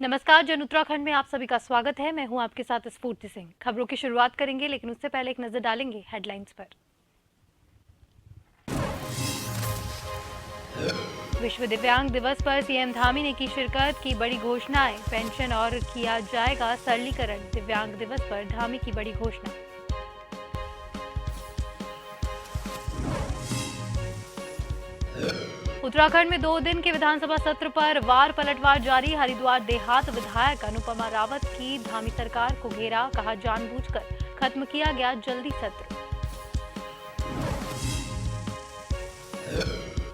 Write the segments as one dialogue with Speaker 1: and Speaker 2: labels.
Speaker 1: नमस्कार। जन उत्तराखंड में आप सभी का स्वागत है। मैं हूं आपके साथ स्फूर्ति सिंह। खबरों की शुरुआत करेंगे, लेकिन उससे पहले एक नजर डालेंगे हेडलाइंस पर। विश्व दिव्यांग दिवस पर सीएम धामी ने की शिरकत, की बड़ी घोषणाएं, पेंशन और किया जाएगा सरलीकरण। दिव्यांग दिवस पर धामी की बड़ी घोषणा। उत्तराखंड में 2 दिन के विधानसभा सत्र पर वार पलटवार जारी। हरिद्वार देहात विधायक अनुपमा रावत की धामी सरकार को घेरा, कहा जानबूझकर खत्म किया गया जल्दी सत्र।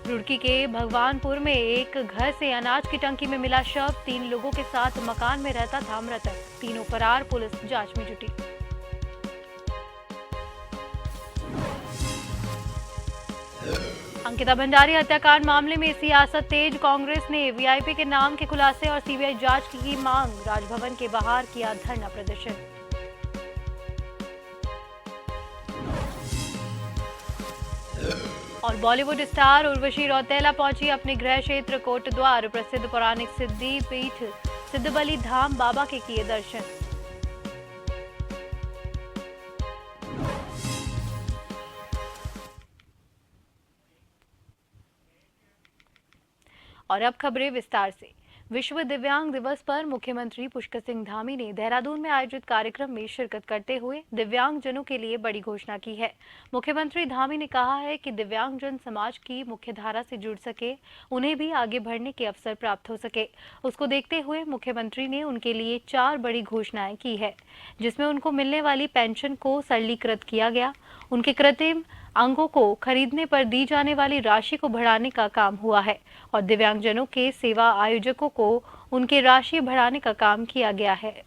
Speaker 1: रुड़की के भगवानपुर में एक घर से अनाज की टंकी में मिला शव। 3 लोगों के साथ मकान में रहता था मृतक। तीनों फरार, पुलिस जांच में जुटी। अंकिता भंडारी हत्याकांड मामले में सियासत तेज। कांग्रेस ने वीआईपी के नाम के खुलासे और सीबीआई जांच की मांग। राजभवन के बाहर किया धरना प्रदर्शन। और बॉलीवुड स्टार उर्वशी रौतेला पहुंची अपने गृह क्षेत्र कोटद्वार। प्रसिद्ध पौराणिक सिद्धि पीठ सिद्धबली धाम बाबा के किए दर्शन। और अब खबरें विस्तार से। विश्व दिव्यांग दिवस पर मुख्यमंत्री पुष्कर सिंह धामी ने देहरादून में आयोजित कार्यक्रम में शिरकत करते हुए दिव्यांग जनों के लिए बड़ी घोषणा की है। मुख्यमंत्री धामी ने कहा है कि दिव्यांग जन समाज की मुख्य धारा से जुड़ सके, उन्हें भी आगे बढ़ने के अवसर प्राप्त हो सके। उसको देखते हुए मुख्यमंत्री ने उनके लिए 4 बड़ी घोषणाएं की है, जिसमें उनको मिलने वाली पेंशन को सरलीकृत किया गया, उनके कृत्रिम अंगों को खरीदने पर दी जाने वाली राशि को बढ़ाने का काम हुआ है और दिव्यांगजनों के सेवा आयोजकों को उनकी राशि बढ़ाने का काम किया गया है।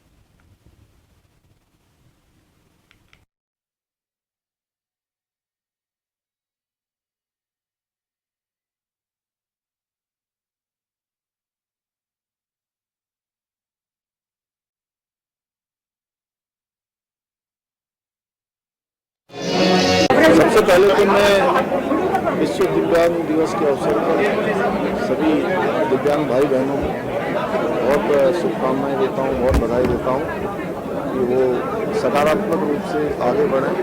Speaker 2: सबसे पहले तो मैं विश्व दिव्यांग दिवस के अवसर पर सभी दिव्यांग भाई बहनों को बहुत शुभकामनाएं देता हूं, बहुत बधाई देता हूं कि वो सकारात्मक रूप से आगे बढ़ें,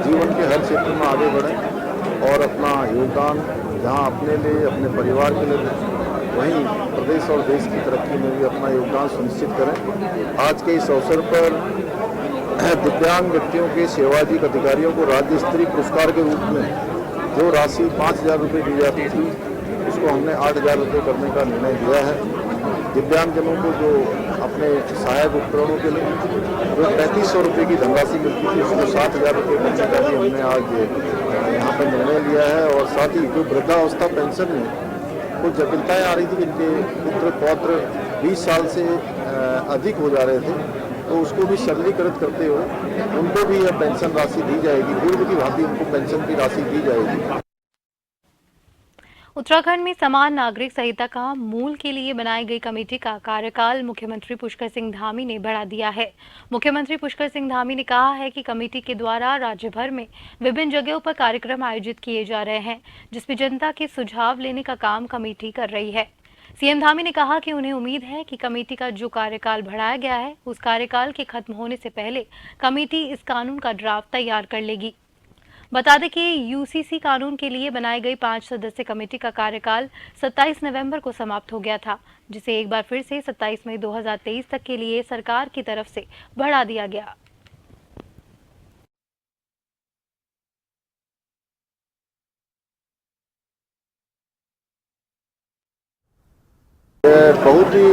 Speaker 2: जीवन के हर क्षेत्र में आगे बढ़ें और अपना योगदान जहां अपने लिए, अपने परिवार के लिए, वहीं प्रदेश और देश की तरक्की में भी अपना योगदान सुनिश्चित करें। आज के इस अवसर पर दिव्यांग व्यक्तियों के सेवाधिक अधिकारियों को राज्य स्तरीय पुरस्कार के रूप में जो राशि 5,000 रुपये दी जाती थी, उसको हमने 8,000 रुपये करने का निर्णय लिया है। दिव्यांगजनों को जो अपने सहायक उपकरणों के लिए जो 3,500 रुपये की धनराशि मिलती थी, उसको 7,000 रुपये करने का भी हमने आज यहाँ पर निर्णय लिया है। और साथ ही जो वृद्धावस्था पेंशन में कुछ जटिलताएँ आ रही थी, इनके पुत्र पौत्र 20 साल से अधिक हो जा रहे थे, तो उसको भी सरलीकृत करते हुए उनको भी यह पेंशन राशि दी जाएगी, पूर्व की भांति उनको पेंशन की राशि दी जाएगी।
Speaker 1: उत्तराखंड में समान नागरिक संहिता का मूल के लिए बनाई गई कमेटी का कार्यकाल मुख्यमंत्री पुष्कर सिंह धामी ने बढ़ा दिया है। मुख्यमंत्री पुष्कर सिंह धामी ने कहा है कि कमेटी के द्वारा राज्य भर में विभिन्न जगहों पर कार्यक्रम आयोजित किए जा रहे हैं, जिसमें जनता के सुझाव लेने का काम कमेटी कर रही है। सीएम धामी ने कहा कि उन्हें उम्मीद है कि कमेटी का जो कार्यकाल बढ़ाया गया है, उस कार्यकाल के खत्म होने से पहले कमेटी इस कानून का ड्राफ्ट तैयार कर लेगी। बता दें कि यूसीसी कानून के लिए बनाई गई 5 सदस्य कमेटी का कार्यकाल 27 नवंबर को समाप्त हो गया था, जिसे एक बार फिर से 27 मई 2023 तक के लिए सरकार की तरफ से बढ़ा दिया गया।
Speaker 2: बहुत ही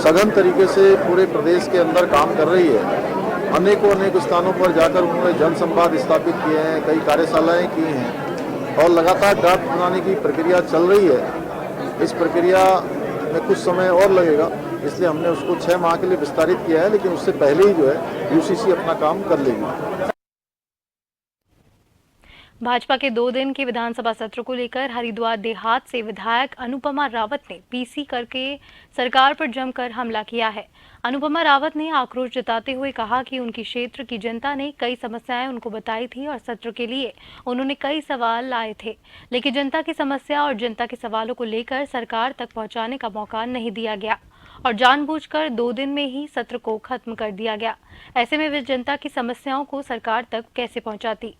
Speaker 2: सघन तरीके से पूरे प्रदेश के अंदर काम कर रही है। अनेक स्थानों पर जाकर उन्होंने जन संवाद स्थापित किए हैं, कई कार्यशालाएं की हैं और लगातार ड्राफ्ट बनाने की प्रक्रिया चल रही है। इस प्रक्रिया में कुछ समय और लगेगा, इसलिए हमने उसको 6 माह के लिए विस्तारित किया है, लेकिन उससे पहले ही जो है यूसीसी अपना काम कर लेगी।
Speaker 1: भाजपा के 2 दिन के विधानसभा सत्र को लेकर हरिद्वार देहात से विधायक अनुपमा रावत ने पीसी करके सरकार पर जमकर हमला किया है। अनुपमा रावत ने आक्रोश जताते हुए कहा कि उनकी क्षेत्र की जनता ने कई समस्याएं उनको बताई थी और सत्र के लिए उन्होंने कई सवाल लाए थे, लेकिन जनता की समस्या और जनता के सवालों को लेकर सरकार तक पहुंचाने का मौका नहीं दिया गया। और जानबूझकर 2 दिन में ही सत्र को खत्म कर दिया गया। ऐसे में वे जनता की समस्याओं को सरकार तक कैसे पहुंचाती।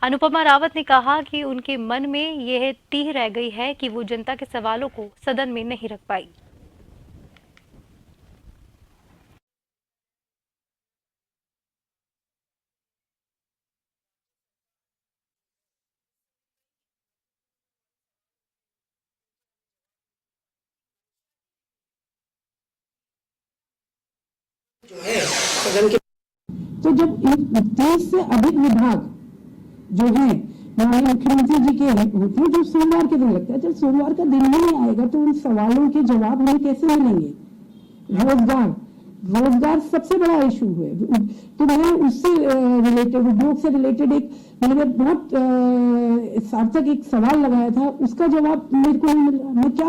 Speaker 1: अनुपमा रावत ने कहा कि उनके मन में यह टीह रह गई है कि वो जनता के सवालों को सदन में नहीं रख पाई।
Speaker 3: जो है सदन के, तो जब 30 से अधिक विभाग जो है माननीय मुख्यमंत्री जी के होते हैं जो सोमवार के दिन लगता है, जब सोमवार का दिन ही नहीं आएगा तो उन सवालों के जवाब हमें कैसे मिलेंगे। रोजगार सबसे बड़ा इशू है, तो मैं उससे रिलेटेड, उद्योग से रिलेटेड एक मैंने बहुत सार्थक एक सवाल लगाया था, उसका जवाब मेरे को नहीं मिल रहा। मैं क्या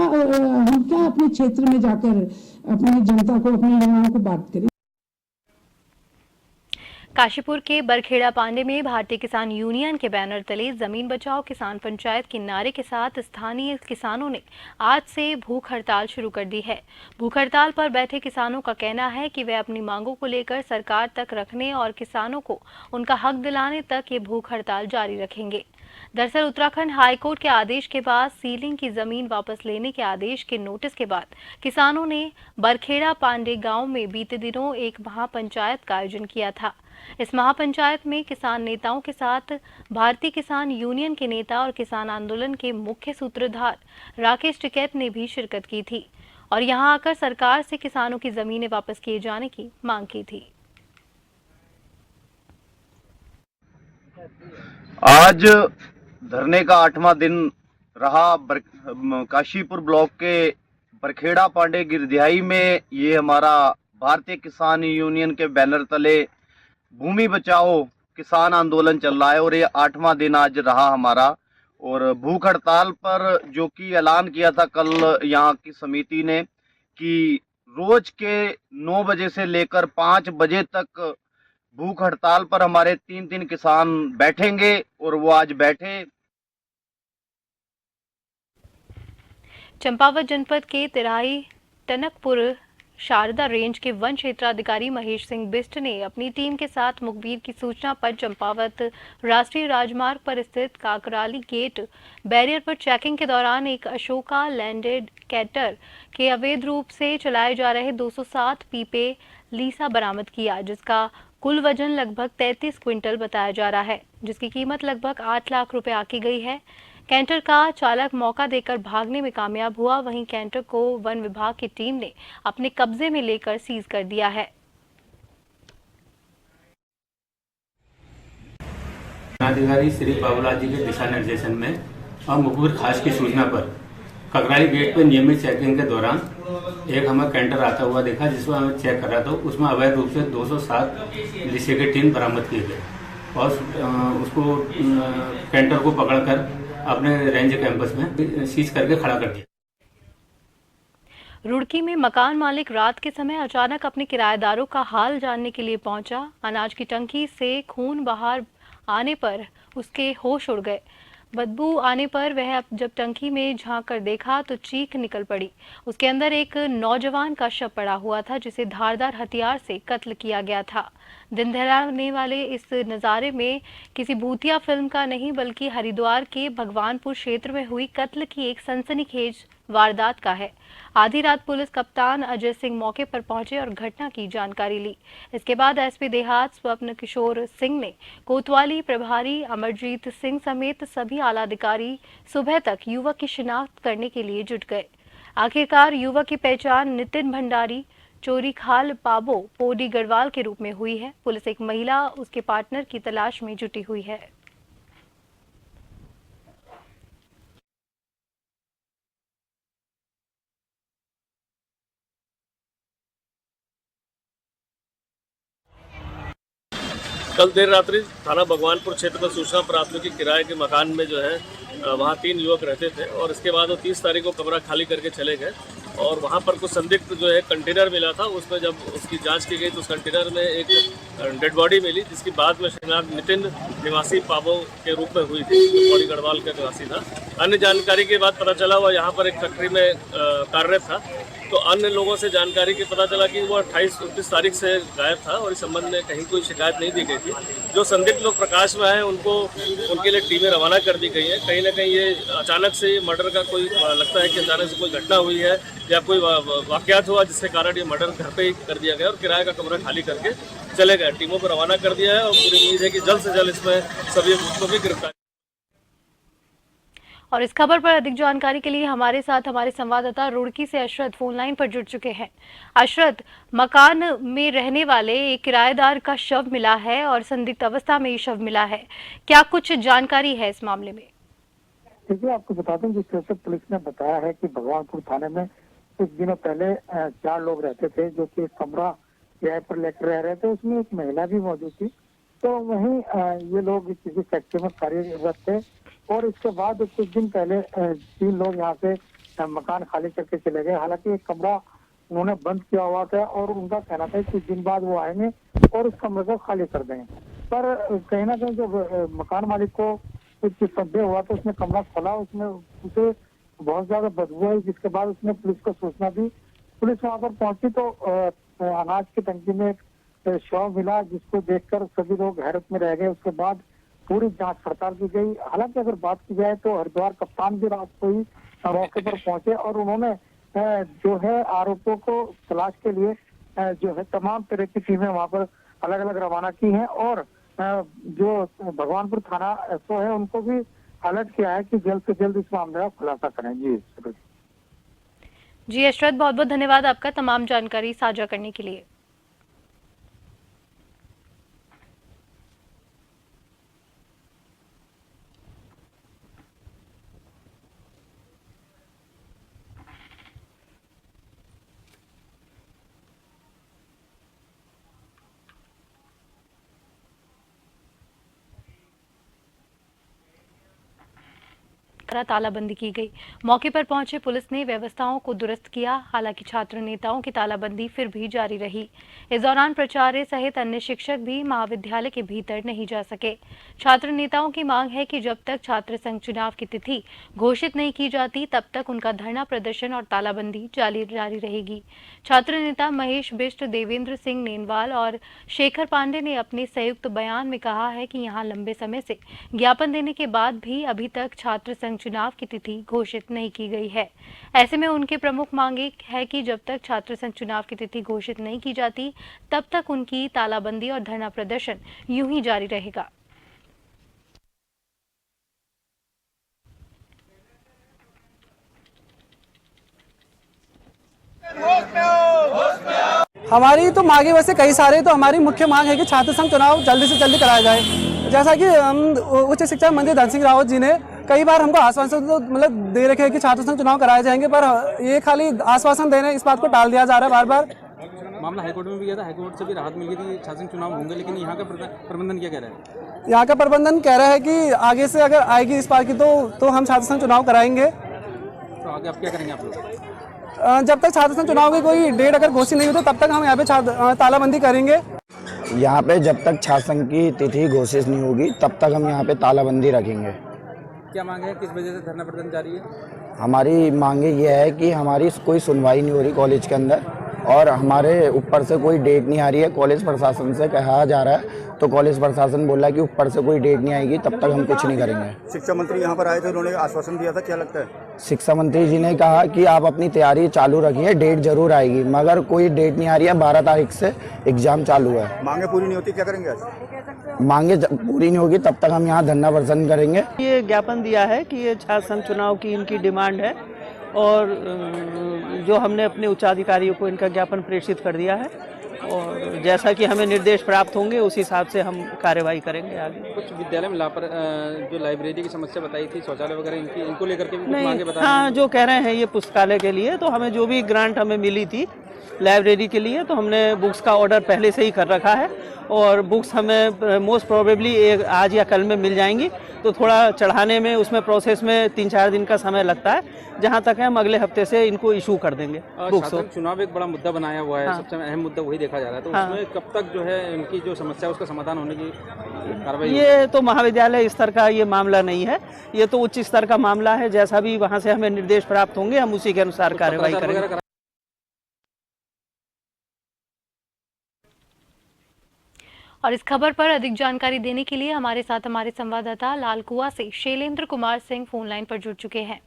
Speaker 3: हम क्या अपने क्षेत्र में जाकर अपनी जनता को, अपने युवाओं को बात करें।
Speaker 1: काशीपुर के बरखेड़ा पांडे में भारतीय किसान यूनियन के बैनर तले जमीन बचाओ किसान पंचायत के नारे के साथ स्थानीय किसानों ने आज से भूख हड़ताल शुरू कर दी है। भूख हड़ताल पर बैठे किसानों का कहना है कि वे अपनी मांगों को लेकर सरकार तक रखने और किसानों को उनका हक दिलाने तक ये भूख हड़ताल जारी रखेंगे। दरअसल उत्तराखंड हाईकोर्ट के आदेश के बाद सीलिंग की जमीन वापस लेने के आदेश के नोटिस के बाद किसानों ने बरखेड़ा पांडे गांव में बीते दिनों एक महापंचायत का आयोजन किया था। इस महापंचायत में किसान नेताओं के साथ भारतीय किसान यूनियन के नेता और किसान आंदोलन के मुख्य सूत्रधार राकेश टिकैत ने भी शिरकत की थी और यहां आकर सरकार से किसानों की जमीनें वापस किए जाने की मांग की थी।
Speaker 4: आज धरने का 8वां दिन रहा। काशीपुर ब्लॉक के बरखेड़ा पांडे गिरदिहाई में ये हमारा भारतीय किसान यूनियन के बैनर तले भूमि बचाओ किसान आंदोलन चल रहा है और ये 8वां दिन आज रहा हमारा। और भूख हड़ताल पर जो कि ऐलान किया था कल यहाँ की समिति ने कि रोज के 9 बजे से लेकर 5 बजे तक भूख हड़ताल पर हमारे 3 किसान बैठेंगे और वो आज बैठे।
Speaker 1: चंपावत जनपद के तिराही टनकपुर शारदा रेंज के वन क्षेत्राधिकारी महेश सिंह बिष्ट ने अपनी टीम के साथ मुखबिर की सूचना पर चंपावत राष्ट्रीय राजमार्ग पर स्थित काकराली गेट बैरियर पर चेकिंग के दौरान एक अशोका लैंडेड कैटर के अवैध रूप से चलाए जा रहे 207 पीपे लीसा बरामद किया, जिसका कुल वजन लगभग 33 क्विंटल बताया जा रहा है, जिसकी कीमत लगभग 8 लाख रुपए आकी गई है। कैंटर का चालक मौका देकर भागने में कामयाब हुआ, वहीं कैंटर को वन विभाग की टीम ने अपने कब्जे में लेकर सीज कर दिया है।
Speaker 5: अधिकारी श्री बाबूलाल जी के दिशा निर्देशन में और मुखबिर खास की सूचना पर ककराली गेट पर नियमित चेकिंग के दौरान एक हमें कैंटर आता हुआ देखा, जिसमें हमें चेक कर रहा था। उसमें अवैध रूप से 207 लीसे के टीन बरामद किए गए और उसको कैंटर को पकड़कर अपने रेंज कैंपस में सीज करके खड़ा कर दिया।
Speaker 1: रुड़की में मकान मालिक रात के समय अचानक अपने किराएदारों का हाल जानने के लिए पहुंचा। अनाज की टंकी से खून बाहर आने पर उसके होश उड़ गए। बदबू आने पर वह जब टंकी में झांक कर देखा तो चीख निकल पड़ी। उसके अंदर एक नौजवान का शव पड़ा हुआ था, जिसे धारदार हथियार से कत्ल किया गया था। दिन दहलाने वाले इस नज़ारे में किसी भूतिया फिल्म का नहीं, बल्कि हरिद्वार के भगवानपुर क्षेत्र में हुई कत्ल की एक सनसनीखेज वारदात का है। आधी रात पुलिस कप्तान अजय सिंह मौके पर पहुंचे और घटना की जानकारी ली। इसके बाद एसपी देहात स्वप्न किशोर सिंह ने कोतवाली प्रभारी अमरजीत सिंह समेत सभी आला अधिकारी सुबह तक युवक की शिनाख्त करने के लिए जुट गए। आखिरकार युवक की पहचान नितिन भंडारी चोरीखाल पाबो पोडी गढ़वाल के रूप में हुई है। पुलिस एक महिला उसके पार्टनर की तलाश में जुटी हुई है।
Speaker 6: कल देर रात्रि थाना भगवानपुर क्षेत्र में सूचना प्राप्त हुई कि किराए के मकान में जो है वहाँ 3 युवक रहते थे और इसके बाद वो 30 तारीख को कमरा खाली करके चले गए और वहाँ पर कुछ संदिग्ध जो है कंटेनर मिला था। उसमें जब उसकी जांच की गई तो उस कंटेनर में एक डेड बॉडी मिली, जिसकी बाद में शिनाख्त नितिन निवासी पाबो के रूप में हुई थी, जो पौड़ी गढ़वाल का निवासी था। अन्य जानकारी के बाद पता चला वह यहाँ पर एक फैक्ट्री में कार्यरत था तो अन्य लोगों से जानकारी के पता चला कि वो 28-29 तारीख से गायब था और इस संबंध में कहीं कोई शिकायत नहीं दी गई थी। जो संदिग्ध लोग प्रकाश में आए उनको उनके लिए टीमें रवाना कर दी गई है। कहीं ना कहीं ये अचानक से मर्डर का कोई लगता है कि अचानक से कोई घटना हुई है या कोई वाकयात हुआ जिसके कारण ये मर्डर घर पे ही कर दिया गया और किराए का कमरा खाली करके चले गए। टीमों को रवाना कर दिया है और पूरी उम्मीद है कि जल्द से जल्द इसमें सभी को भी गिरफ्तार।
Speaker 1: और इस खबर पर अधिक जानकारी के लिए हमारे साथ हमारे संवाददाता रुड़की से अशरत फोन लाइन पर जुड़ चुके हैं। अशरत, मकान में रहने वाले एक किराएदार का शव मिला है और संदिग्ध अवस्था में ये शव मिला है, क्या कुछ जानकारी है इस मामले में?
Speaker 7: देखिए, आपको बता दें कि सिरसा पुलिस ने बताया है कि भगवानपुर थाने में कुछ दिनों पहले 4 लोग रहते थे जो कि कमरा किराए पर लेकर रह रहे थे। उसमें एक महिला भी मौजूद थी। तो वहीं ये लोग किसी फैक्ट्री में कार्यरत थे और इसके बाद कुछ दिन पहले 3 लोग यहाँ से मकान खाली करके चले गए। हालांकि एक कमरा उन्होंने बंद किया हुआ था और उनका कहना था कुछ दिन बाद वो आएंगे और उस कमरे को खाली कर देंगे। पर कहीं ना कहीं जो मकान मालिक को कुछ संदेह हुआ तो उसने कमरा खोला, उसमें उसे बहुत ज्यादा बदबू आई, जिसके बाद उसने पुलिस को सूचना दी। पुलिस वहां पर पहुंची तो अनाज की टंकी में एक शव मिला, जिसको देखकर सभी लोग हैरत में रह गए। उसके बाद पूरी जांच पड़ताल की गई। हालांकि अगर बात की जाए तो हरिद्वार कप्तान भी रात को ही मौके पर पहुंचे और उन्होंने जो है आरोपियों को तलाश के लिए जो है तमाम तरह की टीमें वहां पर अलग अलग रवाना की हैं और जो भगवानपुर थाना एसओ है उनको भी अलर्ट किया है कि जल्द से जल्द इस मामले का खुलासा करें।
Speaker 1: जी अशरत, बहुत बहुत धन्यवाद आपका तमाम जानकारी साझा करने के लिए। तालाबंदी की गई। मौके पर पहुंचे पुलिस ने व्यवस्थाओं को दुरुस्त किया। हालांकि छात्र नेताओं की तालाबंदी फिर भी जारी रही। इस दौरान प्राचार्य सहित अन्य शिक्षक भी महाविद्यालय के भीतर नहीं जा सके। छात्र नेताओं की मांग है कि जब तक छात्र संघ चुनाव की तिथि घोषित नहीं की जाती तब तक उनका धरना प्रदर्शन और तालाबंदी जारी रहेगी। छात्र नेता महेश बिष्ट, देवेंद्र सिंह नेनवाल और शेखर पांडे ने अपने संयुक्त बयान में कहा है कि यहाँ लंबे समय से ज्ञापन देने के बाद भी अभी तक छात्र संघ चुनाव की तिथि घोषित नहीं की गई है। ऐसे में उनकी प्रमुख मांगे है कि जब तक छात्र संघ चुनाव की तिथि घोषित नहीं की जाती तब तक उनकी तालाबंदी और धरना प्रदर्शन यूं ही जारी रहेगा।
Speaker 8: हमारी तो मांगे वैसे कई सारे, तो हमारी मुख्य मांग है कि छात्र संघ चुनाव जल्दी से जल्दी कराया जाए। जैसा कि उच्च शिक्षा मंत्री धन सिंह रावत जी ने कई बार हमको आश्वासन तो मतलब दे रखे हैं कि छात्र संघ चुनाव कराए जाएंगे, पर ये खाली आश्वासन दे रहे हैं, इस बात को टाल दिया जा रहा है बार बार।
Speaker 9: मामला हाईकोर्ट में भी गया था, हाईकोर्ट से भी राहत मिल गई थी, छात्र संघ चुनाव होंगे, लेकिन यहाँ का प्रबंधन क्या कह रहा है?
Speaker 8: यहाँ का प्रबंधन कह रहा है कि आगे से अगर आएगी इस बार की तो हम छात्र संघ चुनाव कराएंगे।
Speaker 9: तो आगे आप क्या करेंगे आप लोग?
Speaker 8: जब तक छात्र संघ चुनाव की कोई डेट अगर घोषित नहीं हुई तो तब तक हम यहाँ पे तालाबंदी करेंगे।
Speaker 10: यहाँ पे जब तक छात्र संघ की तिथि घोषित नहीं होगी तब तक हम यहाँ पे तालाबंदी रखेंगे।
Speaker 9: क्या मांग है, किस वजह से धरना प्रदर्शन जारी है?
Speaker 10: हमारी मांगे ये है कि हमारी कोई सुनवाई नहीं हो रही कॉलेज के अंदर और हमारे ऊपर से कोई डेट नहीं आ रही है। कॉलेज प्रशासन से कहा जा रहा है तो कॉलेज प्रशासन बोला है कि ऊपर से कोई डेट नहीं आएगी तब तक हम कुछ नहीं करेंगे।
Speaker 11: शिक्षा मंत्री यहाँ पर आए थे, उन्होंने आश्वासन दिया था, क्या लगता है?
Speaker 10: शिक्षा मंत्री जी ने कहा कि आप अपनी तैयारी चालू रखिए, डेट जरूर आएगी, मगर कोई डेट नहीं आ रही है। 12 तारीख से एग्जाम चालू है।
Speaker 11: मांगे पूरी नहीं होती, क्या करेंगे आज?
Speaker 10: मांगे पूरी नहीं होगी तब तक हम यहाँ धरना प्रदर्शन करेंगे।
Speaker 12: ये ज्ञापन दिया है कि ये छात्र संघ चुनाव की इनकी डिमांड है और जो हमने अपने उच्चाधिकारियों को इनका ज्ञापन प्रेषित कर दिया है और जैसा कि हमें निर्देश प्राप्त होंगे उस हिसाब से हम कार्यवाही करेंगे आगे।
Speaker 9: कुछ विद्यालय में जो लाइब्रेरी की समस्या बताई थी, शौचालय वगैरह, इनको लेकर के भी मांगे बता?
Speaker 12: हाँ, जो कह रहे हैं ये पुस्तकालय के लिए, तो हमें जो भी ग्रांट हमें मिली थी लाइब्रेरी के लिए तो हमने बुक्स का ऑर्डर पहले से ही कर रखा है और बुक्स हमें मोस्ट प्रोबेबली आज या कल में मिल जाएंगी। तो थोड़ा चढ़ाने में उसमें प्रोसेस में 3-4 दिन का समय लगता है, जहां तक है हम अगले हफ्ते से इनको इशू कर देंगे बुक्स।
Speaker 9: चुनाव एक बड़ा मुद्दा बनाया हुआ है। हाँ। सबसे अहम मुद्दा वही देखा जा रहा है, तो उसमें कब तक जो है इनकी जो समस्या है उसका समाधान होने की कार्रवाई?
Speaker 12: ये तो महाविद्यालय स्तर का ये मामला नहीं है, ये तो उच्च स्तर का मामला है। जैसा भी वहाँ से हमें निर्देश प्राप्त होंगे हम उसी के अनुसार कार्रवाई करेंगे।
Speaker 1: और इस खबर पर अधिक जानकारी देने के लिए हमारे साथ हमारे संवाददाता लालकुआ से शैलेंद्र कुमार सिंह फोन लाइन पर जुड़ चुके हैं।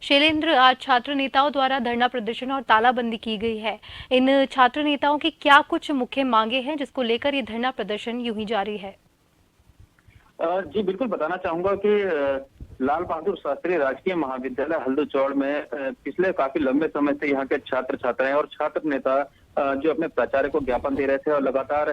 Speaker 1: शैलेंद्र, आज छात्र नेताओं द्वारा धरना प्रदर्शन और तालाबंदी की गई है। इन छात्र नेताओं की क्या कुछ मुख्य मांगे हैं जिसको लेकर ये धरना प्रदर्शन यूं ही जारी है?
Speaker 13: जी बिल्कुल, बताना चाहूंगा कि लाल बहादुर शास्त्री राजकीय महाविद्यालय हल्दूचौड़ में पिछले काफी लंबे समय से यहाँ के छात्र छात्राएं और छात्र नेता जो अपने प्राचार्य को ज्ञापन दे रहे थे और लगातार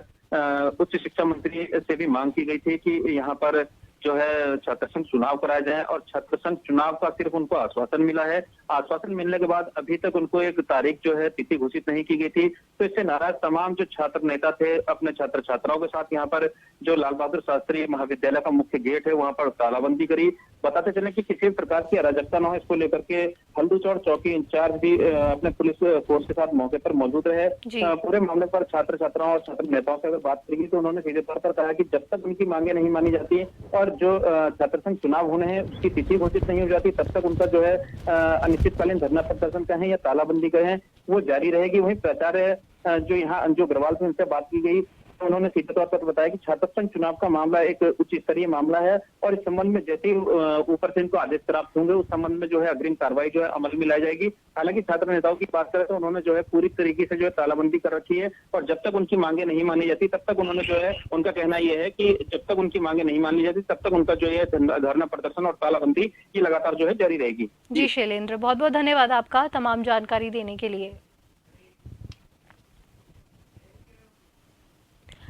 Speaker 13: उच्च शिक्षा मंत्री से भी मांग की गई थी कि यहाँ पर जो है छात्र संघ चुनाव कराया जाए, और छात्र संघ चुनाव का सिर्फ उनको आश्वासन मिला है। आश्वासन मिलने के बाद अभी तक उनको एक तारीख जो है तिथि घोषित नहीं की गई थी। तो इससे नाराज तमाम जो छात्र नेता थे अपने छात्र छात्राओं के साथ यहाँ पर जो लाल बहादुर शास्त्री महाविद्यालय का मुख्य गेट है वहाँ पर तालाबंदी करी। बताते चले कि किसी प्रकार की अराजकता न हो, इसको लेकर के हल्दूचौड़ चौकी इंचार्ज भी अपने पुलिस फोर्स के साथ मौके पर मौजूद रहे। पूरे मामले पर छात्र छात्राओं और छात्र नेताओं से अगर बात करेगी तो उन्होंने सीधे तौर पर कहा कि जब तक उनकी मांगे नहीं मानी जाती और जो छात्र संघ चुनाव होने हैं उसकी तिथि घोषित नहीं हो जाती, तब तक उनका जो है अनिश्चितकालीन धरना प्रदर्शन कहें या तालाबंदी कहें वो जारी रहेगी। वहीं प्राचार्य जो यहाँ जो अग्रवाल से उनसे बात की गई तो उन्होंने सीधे तौर पर बताया कि छात्र संघ चुनाव का मामला एक उच्च स्तरीय मामला है और इस संबंध में जैसे ही ऊपर से इनको आदेश प्राप्त होंगे उस संबंध में जो है अग्रिम कार्रवाई जो है अमल में लाई जाएगी। हालांकि छात्र नेताओं की बात करें तो उन्होंने जो है पूरी तरीके से जो है तालाबंदी कर रखी है और जब तक उनकी मांगे नहीं मानी जाती तब तक उन्होंने जो है उनका कहना यह है कि जब तक उनकी मांगे नहीं मानी जाती तब तक उनका जो है धरना प्रदर्शन और तालाबंदी ये लगातार जो है जारी रहेगी।
Speaker 1: जी शैलेंद्र, बहुत बहुत धन्यवाद आपका तमाम जानकारी देने के लिए।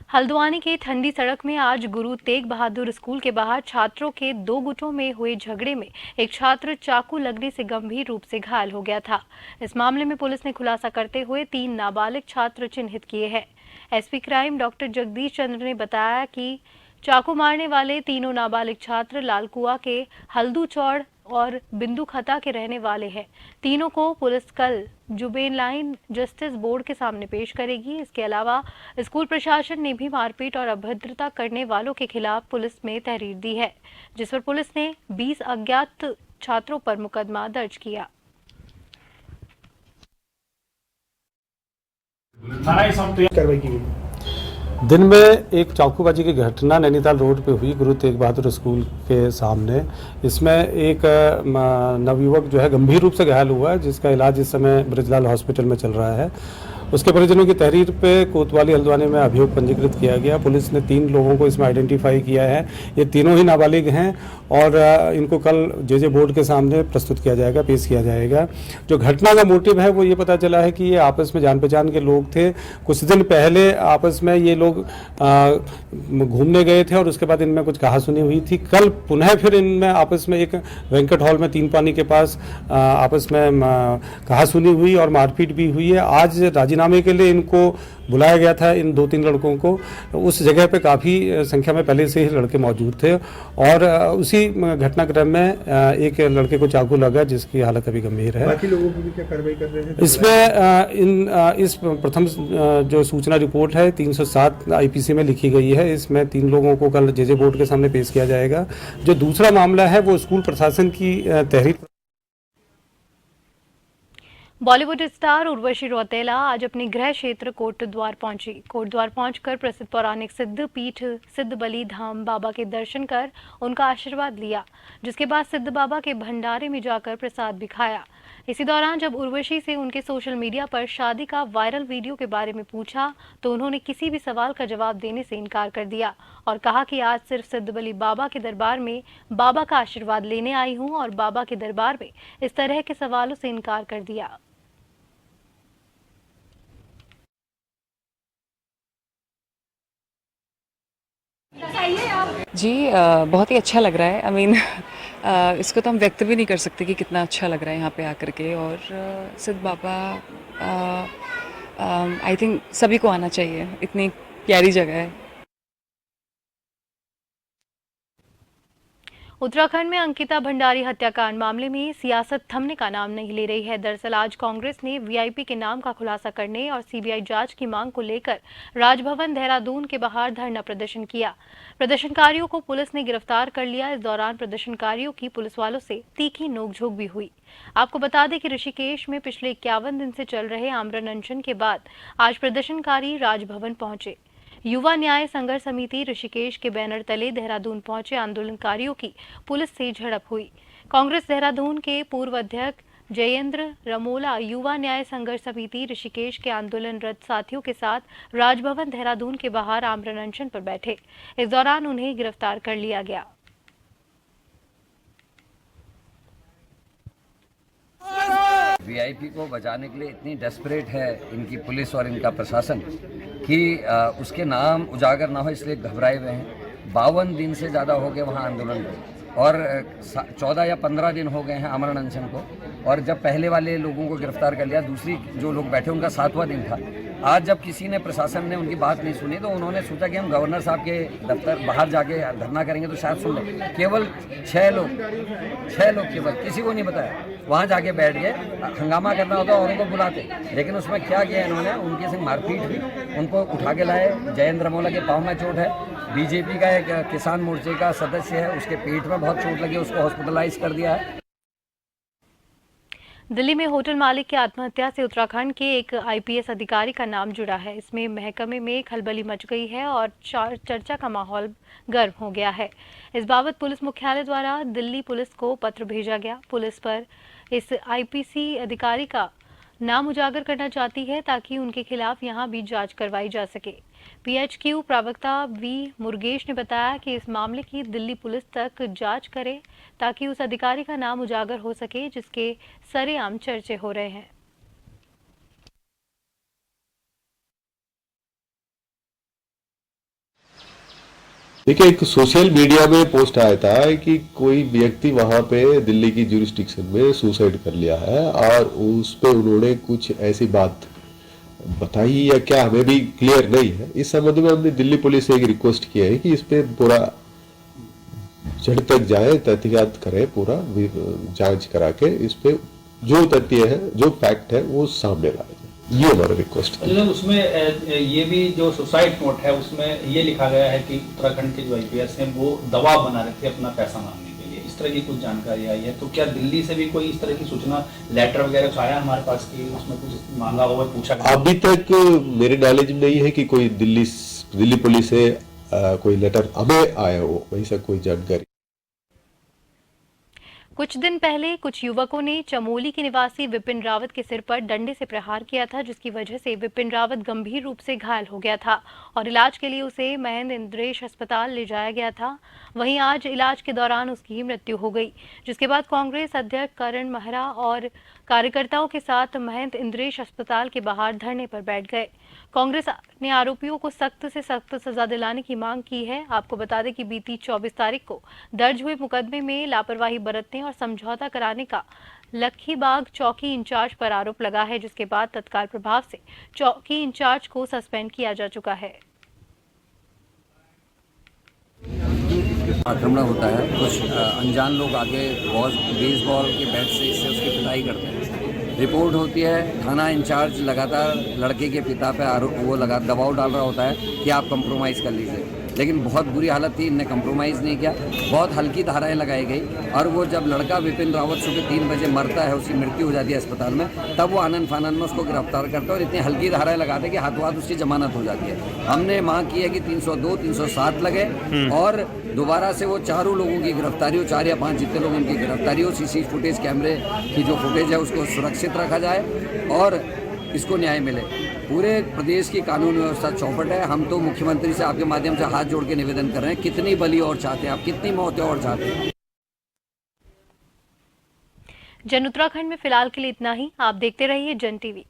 Speaker 1: हल्द्वानी की ठंडी सड़क में आज गुरु तेग बहादुर स्कूल के बाहर छात्रों के दो गुटों में हुए झगड़े में एक छात्र चाकू लगने से गंभीर रूप से घायल हो गया था। इस मामले में पुलिस ने खुलासा करते हुए 3 नाबालिग छात्र चिन्हित किए हैं। एसपी क्राइम डॉक्टर जगदीश चंद्र ने बताया कि चाकू मारने वाले तीनों नाबालिग छात्र लालकुआ के हल्दूचौड़ और बिंदु खता के रहने वाले हैं। तीनों को पुलिस कल जुवेनाइल जस्टिस बोर्ड के सामने पेश करेगी। इसके अलावा स्कूल प्रशासन ने भी मारपीट और अभद्रता करने वालों के खिलाफ पुलिस में तहरीर दी है, जिस पर पुलिस ने 20 अज्ञात छात्रों पर मुकदमा दर्ज किया।
Speaker 14: कार्रवाई की गई। दिन में एक चाकूबाजी की घटना नैनीताल रोड पे हुई गुरु तेग बहादुर स्कूल के सामने। इसमें एक नवयुवक जो है गंभीर रूप से घायल हुआ है, जिसका इलाज इस समय ब्रिजलाल हॉस्पिटल में चल रहा है। उसके परिजनों की तहरीर पे कोतवाली हल्द्वानी में अभियोग पंजीकृत किया गया। पुलिस ने 3 लोगों को इसमें आइडेंटिफाई किया है। ये तीनों ही नाबालिग हैं और इनको कल जे बोर्ड के सामने प्रस्तुत किया जाएगा, पेश किया जाएगा। जो घटना का मोटिव है वो ये पता चला है कि ये आपस में जान पहचान के लोग थे। कुछ दिन पहले आपस में ये लोग घूमने गए थे और उसके बाद इनमें कुछ कहासुनी हुई थी। कल पुनः फिर इनमें आपस में एक वेंकट हॉल में 3 पानी के पास आपस में कहासुनी हुई और मारपीट भी हुई है। आज राजीनामे के लिए इनको बुलाया गया था, इन 2-3 लड़कों को। उस जगह पे काफ़ी संख्या में पहले से ही लड़के मौजूद थे और उसी घटनाक्रम में एक लड़के को चाकू लगा, जिसकी हालत अभी गंभीर है।
Speaker 11: बाकी लोगों की भी क्या कार्रवाई कर रहे हैं?
Speaker 14: इसमें इस प्रथम जो सूचना रिपोर्ट है 307 आईपीसी में लिखी गई है। इसमें 3 लोगों को कल जे बोर्ड के सामने पेश किया जाएगा। जो दूसरा मामला है वो स्कूल प्रशासन की तहरीर।
Speaker 1: बॉलीवुड स्टार उर्वशी रौतेला आज अपने गृह क्षेत्र कोटद्वार पहुंची। कोटद्वार पहुंचकर प्रसिद्ध पौराणिक सिद्ध पीठ सिद्ध बली धाम बाबा के दर्शन कर उनका आशीर्वाद लिया, जिसके बाद सिद्ध बाबा के भंडारे में जाकर प्रसाद भी खाया। इसी दौरान जब उर्वशी से उनके सोशल मीडिया पर शादी का वायरल वीडियो के बारे में पूछा तो उन्होंने किसी भी सवाल का जवाब देने से इनकार कर दिया और कहा कि आज सिर्फ सिद्ध बली बाबा के दरबार में बाबा का आशीर्वाद लेने आई हूँ और बाबा के दरबार में इस तरह के सवालों से इनकार कर दिया।
Speaker 15: जी बहुत ही अच्छा लग रहा है। आई मीन इसको तो हम व्यक्त भी नहीं कर सकते कि कितना अच्छा लग रहा है यहाँ पे आकर के। और सिद्ध बाबा आई थिंक सभी को आना चाहिए, इतनी प्यारी जगह है।
Speaker 1: उत्तराखंड में अंकिता भंडारी हत्याकांड मामले में सियासत थमने का नाम नहीं ले रही है। दरअसल आज कांग्रेस ने वीआईपी के नाम का खुलासा करने और सीबीआई जांच की मांग को लेकर राजभवन देहरादून के बाहर धरना प्रदर्शन किया। प्रदर्शनकारियों को पुलिस ने गिरफ्तार कर लिया। इस दौरान प्रदर्शनकारियों की पुलिस वालों से तीखी नोकझोंक भी हुई। आपको बता दें कि ऋषिकेश में पिछले 51 दिन से चल रहे आमरण अनशन के बाद आज प्रदर्शनकारी राजभवन पहुंचे। युवा न्याय संघर्ष समिति ऋषिकेश के बैनर तले देहरादून पहुंचे आंदोलनकारियों की पुलिस से झड़प हुई। कांग्रेस देहरादून के पूर्व अध्यक्ष जयेंद्र रमोला युवा न्याय संघर्ष समिति ऋषिकेश के आंदोलनरत साथियों के साथ राजभवन देहरादून के बाहर आमरण अनशन पर बैठे। इस दौरान उन्हें गिरफ्तार कर लिया गया।
Speaker 16: वीआईपी को बचाने के लिए इतनी डेस्परेट है इनकी पुलिस और इनका प्रशासन कि उसके नाम उजागर ना हो इसलिए घबराए हुए हैं। 52 दिन से ज़्यादा हो गए वहाँ आंदोलन को और 14 या 15 दिन हो गए हैं आमरण अनशन को। और जब पहले वाले लोगों को गिरफ्तार कर लिया, दूसरी जो लोग बैठे उनका 7वां दिन था। आज जब किसी ने प्रशासन ने उनकी बात नहीं सुनी तो उन्होंने सोचा कि हम गवर्नर साहब के दफ्तर बाहर जाके धरना करेंगे तो शायद सुन लें। केवल 6 लोग केवल, किसी को नहीं बताया, वहाँ जाके बैठ गए। हंगामा करना होता और उनको बुलाते, लेकिन उसमें क्या किया इन्होंने, उनके संग मारपीट हुई, उनको उठा के लाए। जयेंद्र रमोला के पाँव में चोट है। बीजेपी का एक किसान मोर्चे का सदस्य है, उसके पेट में बहुत चोट लगी, उसको हॉस्पिटलाइज कर दिया है।
Speaker 1: दिल्ली में होटल मालिक की आत्महत्या से उत्तराखंड के एक आईपीएस अधिकारी का नाम जुड़ा है। इसमें महकमे में खलबली मच गई है और चर्चा का माहौल गर्म हो गया है। इस बाबत पुलिस मुख्यालय द्वारा दिल्ली पुलिस को पत्र भेजा गया। पुलिस पर इस आईपीसी अधिकारी का नाम उजागर करना चाहती है ताकि उनके खिलाफ यहां भी जांच करवाई जा सके। पीएचक्यू प्रवक्ता वी मुरुगेश ने बताया कि इस मामले की दिल्ली पुलिस तक जांच करे ताकि उस अधिकारी का नाम उजागर हो सके जिसके सरेआम चर्चे हो रहे हैं।
Speaker 17: देखिए, एक सोशल मीडिया में पोस्ट आया था कि कोई व्यक्ति वहां पे दिल्ली की ज्यूरिस्डिक्शन में सुसाइड कर लिया है और उस पे उन्होंने कुछ ऐसी बात बताई या क्या हमें भी क्लियर नहीं है। इस संबंध में हमने दिल्ली पुलिस से एक रिक्वेस्ट किया है कि इस पे पूरा जड़ तक जाए, तहकीकात करें, पूरा जांच करा के इस पे जो तथ्य है, जो फैक्ट है वो सामने लाया जाए। ये हमारा रिक्वेस्ट है।
Speaker 18: उसमें ये भी जो सुसाइड नोट है उसमें ये लिखा गया है कि उत्तराखंड के जो आईपीएस हैं वो दबाव बना रहे थे अपना पैसा मांगने के लिए, इस तरह की कुछ जानकारी आई है। तो क्या दिल्ली से भी कोई इस तरह की सूचना, लेटर वगैरह आया हमारे पास कि उसमें कुछ मांगा हुआ, पूछा?
Speaker 17: अभी तक मेरे नॉलेज में नहीं है कि कोई दिल्ली पुलिस से कोई लेटर हमें आया हो, वैसा कोई जानकारी।
Speaker 1: कुछ दिन पहले कुछ युवकों ने चमोली के निवासी विपिन रावत के सिर पर डंडे से प्रहार किया था, जिसकी वजह से विपिन रावत गंभीर रूप से घायल हो गया था और इलाज के लिए उसे महेंद्र इंद्रेश अस्पताल ले जाया गया था। वहीं आज इलाज के दौरान उसकी मृत्यु हो गई, जिसके बाद कांग्रेस अध्यक्ष करण मेहरा और कार्यकर्ताओं के साथ महेंद्र इंद्रेश अस्पताल के बाहर धरने पर बैठ गए। कांग्रेस ने आरोपियों को सख्त से सख्त सजा दिलाने की मांग की है। आपको बता दें कि बीती 24 तारीख को दर्ज हुए मुकदमे में लापरवाही बरतने और समझौता कराने का लखीबाग चौकी इंचार्ज पर आरोप लगा है, जिसके बाद तत्काल प्रभाव से चौकी इंचार्ज को सस्पेंड किया जा चुका है।
Speaker 16: आक्रमण होता है, कुछ अनजान लोग आगे बेसबॉल के बैट से इससे उसकी पिटाई करते हैं। रिपोर्ट होती है, थाना इंचार्ज लगातार लड़के के पिता पे दबाव डाल रहा होता है कि आप कंप्रोमाइज़ कर लीजिए, लेकिन बहुत बुरी हालत थी, इनने कंप्रोमाइज़ नहीं किया। बहुत हल्की धाराएं लगाई गई और वो जब लड़का विपिन रावत सुबह 3 बजे मरता है, उसकी मृत्यु हो जाती है अस्पताल में, तब वो आनंद फानंद में उसको गिरफ्तार करते हैं और इतनी हल्की धाराएं लगाते कि हाथों हाथ उसकी जमानत हो जाती है। हमने मांग की है कि 302, 307 लगे और दोबारा से वो चारों लोगों की गिरफ्तारी हो, 4 या 5 जितने लोग उनकी गिरफ्तारी हो। सीसी फुटेज, कैमरे की जो फुटेज है उसको सुरक्षित रखा जाए और इसको न्याय मिले। पूरे प्रदेश की कानून व्यवस्था चौपट है। हम तो मुख्यमंत्री से आपके माध्यम से हाथ जोड़ के निवेदन कर रहे हैं, कितनी बलि और चाहते हैं आप, कितनी मौतें और चाहते हैं?
Speaker 1: जन उत्तराखंड में फिलहाल के लिए इतना ही। आप देखते रहिए जन टीवी।